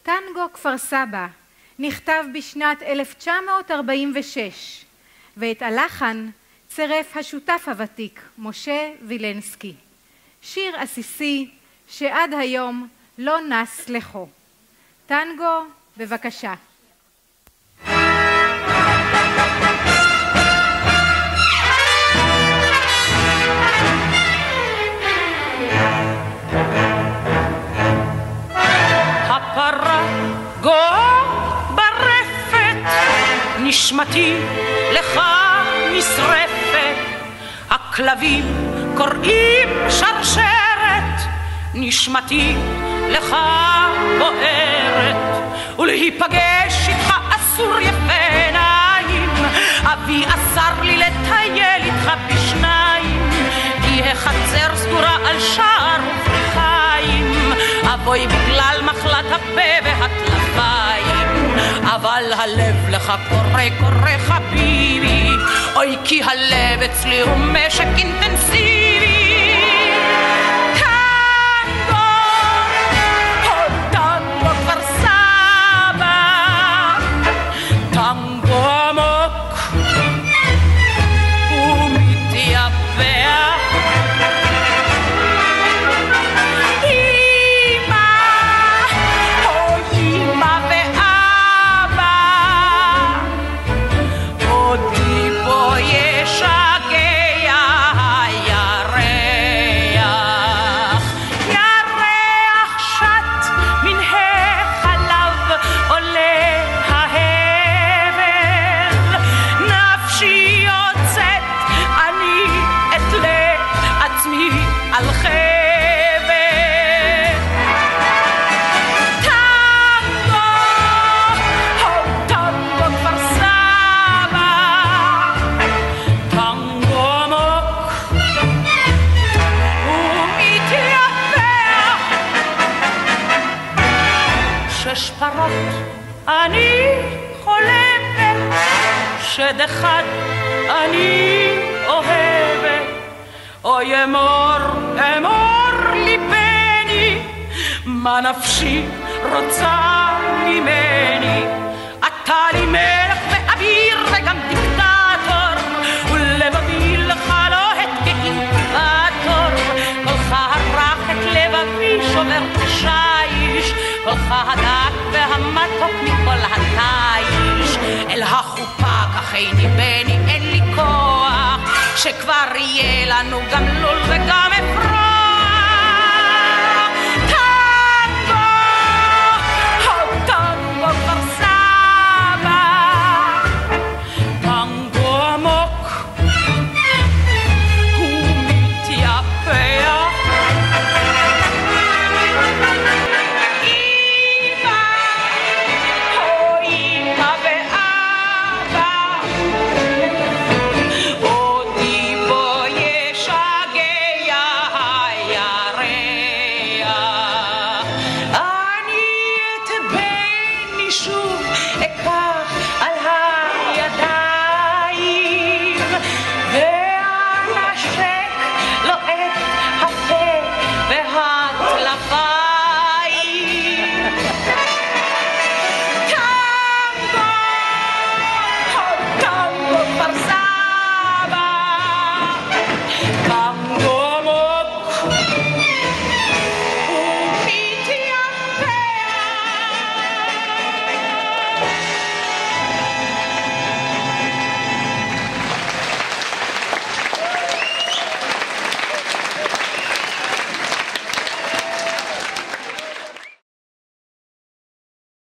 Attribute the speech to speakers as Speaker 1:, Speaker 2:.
Speaker 1: טנגו כפר סבא נכתב בשנת 1946 ואת הלחן צירף השותף הוותיק משה וילנסקי. שיר עסיסי שעד היום לא נס לחו. טנגו, בבקשה.
Speaker 2: הפרה גואה ברפת, נשמתי לך נשרפת, הכלבים קוראים שרשרת, נשמתי לך בוערת, ולהיפגש איתך אסור יפה עיניים, אבי אסר לי לטייל איתך בשניים, כי החצר סגורה על שער ופריחיים, אבוי בגלל מחלת הפה והטלפיים, אבל הלב לך קורא חביבי, אוי כי הלב אצלי הוא משק אינטנסיבי. טנגו כפר סבא, טנגו עמוק ומתייבע, אני חולמת, שד אחד אני אוהבת, אוי אמור ליבני, מה נפשי רוצה ממני, אתה לי מלך ואביר וגם דיקטטור, ולבבי לך לוהט כאינקובטור, קולך הרך את לבבי שובר תשיש, קולך הדק והמתוק מכל התיש, אל החופה קחני בני אין לי כוח, שכבר יהיה לנו גם לול וגם אפרוח.